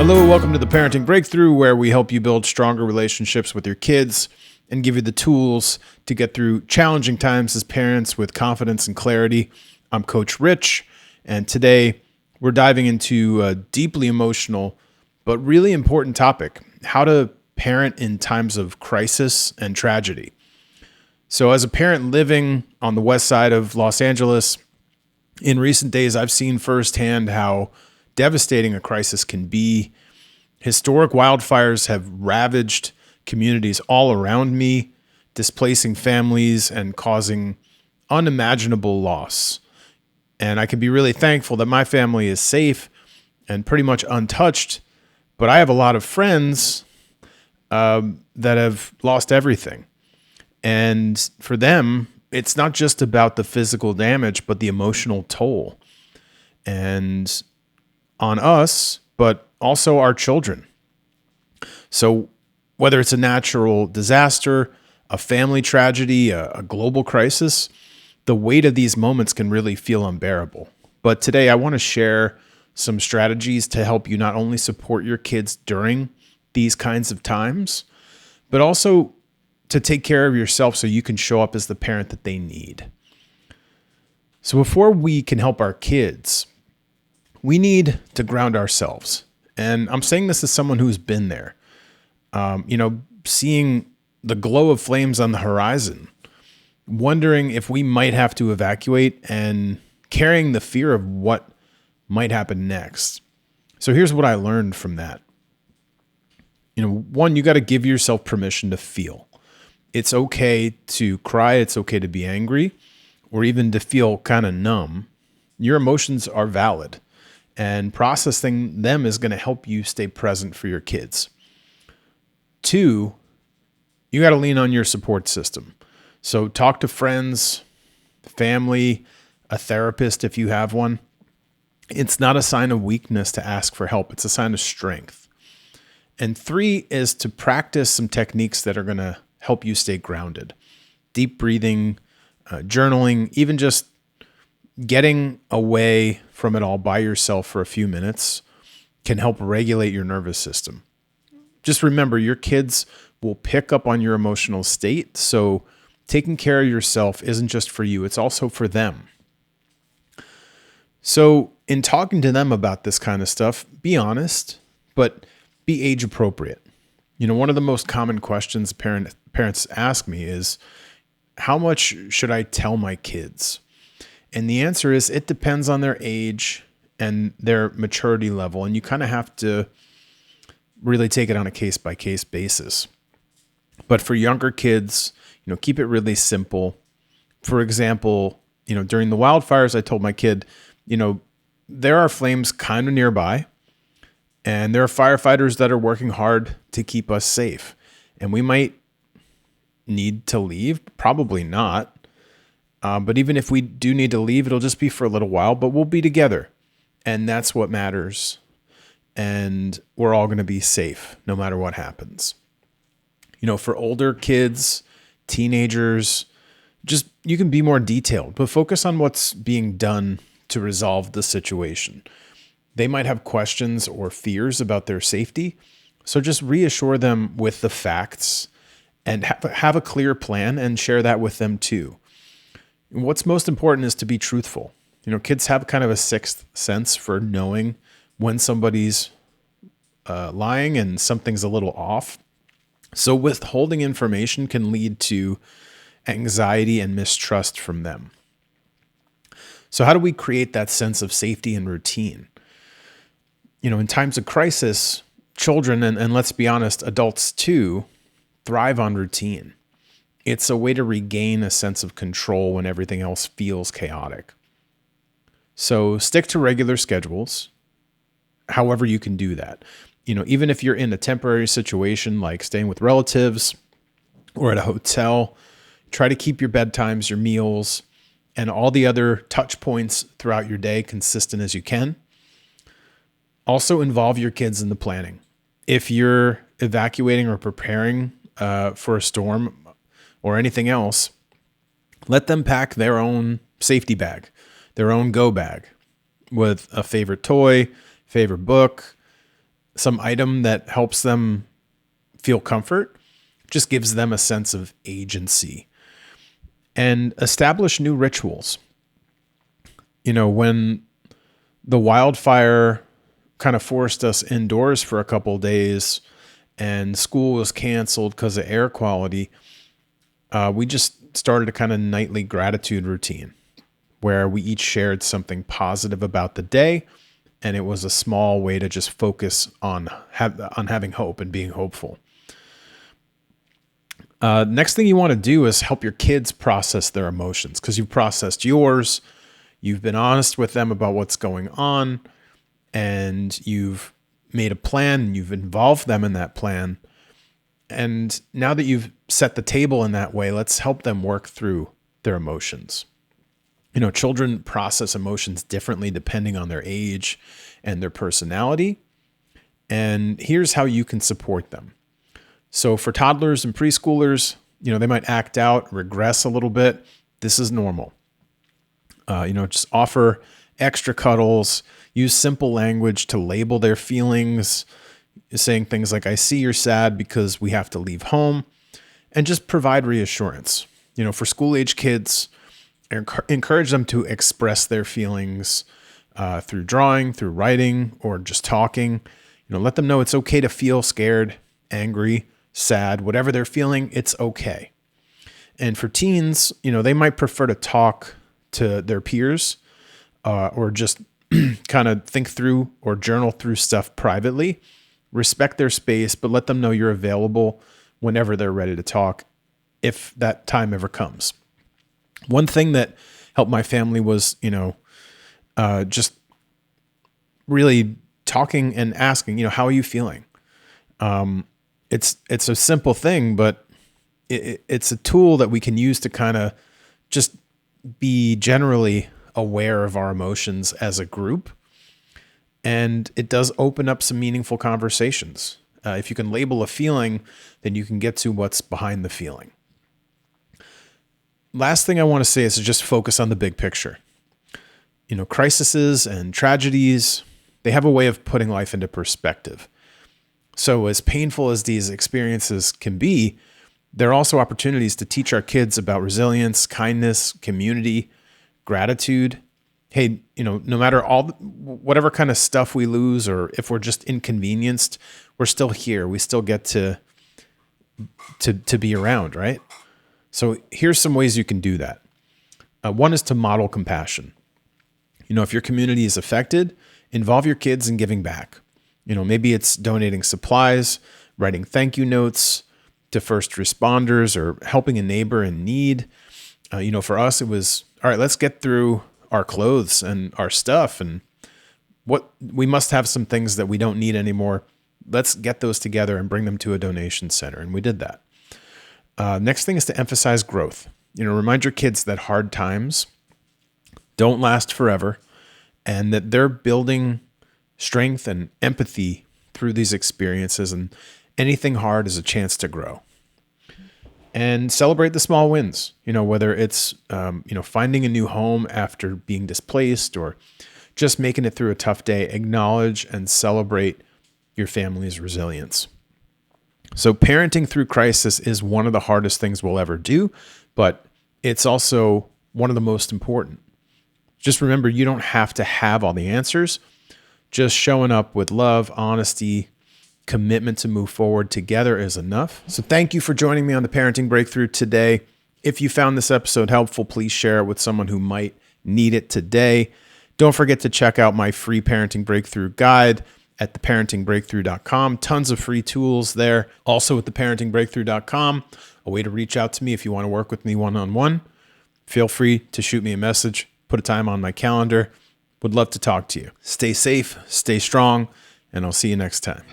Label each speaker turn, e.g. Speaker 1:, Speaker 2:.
Speaker 1: Hello, welcome to the Parenting Breakthrough, where we help you build stronger relationships with your kids and give you the tools to get through challenging times as parents with confidence and clarity. I'm Coach Rich, and today we're diving into a deeply emotional but really important topic: how to parent in times of crisis and tragedy. So as a parent living on the west side of Los Angeles, in recent days, I've seen firsthand how devastating a crisis can be. Historic wildfires have ravaged communities all around me, displacing families and causing unimaginable loss. And I can be really thankful that my family is safe and pretty much untouched, but I have a lot of friends that have lost everything. And for them, it's not just about the physical damage, but the emotional toll. And on us, but also our children. So whether it's a natural disaster, a family tragedy, a global crisis, the weight of these moments can really feel unbearable. But today I want to share some strategies to help you not only support your kids during these kinds of times, but also to take care of yourself so you can show up as the parent that they need. So before we can help our kids, we need to ground ourselves. And I'm saying this as someone who's been there. Seeing the glow of flames on the horizon, wondering if we might have to evacuate and carrying the fear of what might happen next. So here's what I learned from that. One, you got to give yourself permission to feel. It's okay to cry. It's okay to be angry, or even to feel kind of numb. Your emotions are valid, and processing them is going to help you stay present for your kids. Two, you got to lean on your support system. So talk to friends, family, a therapist if you have one. It's not a sign of weakness to ask for help. It's a sign of strength. And three is to practice some techniques that are going to help you stay grounded. Deep breathing, journaling, even just getting away from it all by yourself for a few minutes can help regulate your nervous system. Just remember, your kids will pick up on your emotional state, so taking care of yourself isn't just for you, it's also for them. So in talking to them about this kind of stuff, be honest, but be age appropriate. One of the most common questions parents ask me is, how much should I tell my kids? And the answer is, it depends on their age and their maturity level. And you kind of have to really take it on a case-by-case basis. But for younger kids, keep it really simple. For example, during the wildfires, I told my kid, there are flames kind of nearby, and there are firefighters that are working hard to keep us safe. And we might need to leave, probably not. But even if we do need to leave, it'll just be for a little while, but we'll be together. And that's what matters. And we're all going to be safe no matter what happens. For older kids, teenagers, you can be more detailed, but focus on what's being done to resolve the situation. They might have questions or fears about their safety. So just reassure them with the facts and have a clear plan and share that with them too. What's most important is to be truthful. Kids have kind of a sixth sense for knowing when somebody's lying and something's a little off. So withholding information can lead to anxiety and mistrust from them. So how do we create that sense of safety and routine? In times of crisis, children, and let's be honest, adults too, thrive on routine. It's a way to regain a sense of control when everything else feels chaotic. So stick to regular schedules, however you can do that. Even if you're in a temporary situation like staying with relatives or at a hotel, try to keep your bedtimes, your meals, and all the other touch points throughout your day consistent as you can. Also involve your kids in the planning. If you're evacuating or preparing for a storm or anything else, let them pack their own safety bag, their own go bag with a favorite toy, favorite book, some item that helps them feel comfort, just gives them a sense of agency. And establish new rituals. When the wildfire kind of forced us indoors for a couple of days and school was canceled because of air quality, we just started a kind of nightly gratitude routine where we each shared something positive about the day. And it was a small way to just focus on having hope and being hopeful. Next thing you want to do is help your kids process their emotions, because you've processed yours. You've been honest with them about what's going on, and you've made a plan, and you've involved them in that plan. And now that you've set the table in that way, let's help them work through their emotions. Children process emotions differently depending on their age and their personality. And here's how you can support them. So for toddlers and preschoolers, they might act out, regress a little bit. This is normal. Just offer extra cuddles, use simple language to label their feelings, saying things like, I see you're sad because we have to leave home, and just provide reassurance. For school-age kids, encourage them to express their feelings through drawing, through writing, or just talking. Let them know it's okay to feel scared, angry, sad, whatever they're feeling, it's okay. And for teens, they might prefer to talk to their peers or just kind of think through or journal through stuff privately. Respect their space, but let them know you're available whenever they're ready to talk, if that time ever comes. One thing that helped my family was, just really talking and asking, how are you feeling? It's a simple thing, but it's a tool that we can use to kind of just be generally aware of our emotions as a group. And it does open up some meaningful conversations. If you can label a feeling, then you can get to what's behind the feeling. Last thing I want to say is to just focus on the big picture. Crises and tragedies, they have a way of putting life into perspective. So as painful as these experiences can be, there are also opportunities to teach our kids about resilience, kindness, community, gratitude. Hey, no matter whatever kind of stuff we lose, or if we're just inconvenienced, we're still here. We still get to be around, right? So here's some ways you can do that. One is to model compassion. If your community is affected, involve your kids in giving back. Maybe it's donating supplies, writing thank you notes to first responders, or helping a neighbor in need. For us, it was, all right, let's get through our clothes and our stuff, and we must have some things that we don't need anymore. Let's get those together and bring them to a donation center. And we did that. Next thing is to emphasize growth. Remind your kids that hard times don't last forever, and that they're building strength and empathy through these experiences, and anything hard is a chance to grow. And celebrate the small wins, whether it's, finding a new home after being displaced, or just making it through a tough day. Acknowledge and celebrate your family's resilience. So parenting through crisis is one of the hardest things we'll ever do, but it's also one of the most important. Just remember, you don't have to have all the answers. Just showing up with love, honesty, commitment to move forward together is enough. So thank you for joining me on the Parenting Breakthrough today. If you found this episode helpful, please share it with someone who might need it today. Don't forget to check out my free Parenting Breakthrough guide at theparentingbreakthrough.com. Tons of free tools there. Also at theparentingbreakthrough.com, a way to reach out to me if you want to work with me one-on-one. Feel free to shoot me a message, put a time on my calendar. Would love to talk to you. Stay safe, stay strong, and I'll see you next time.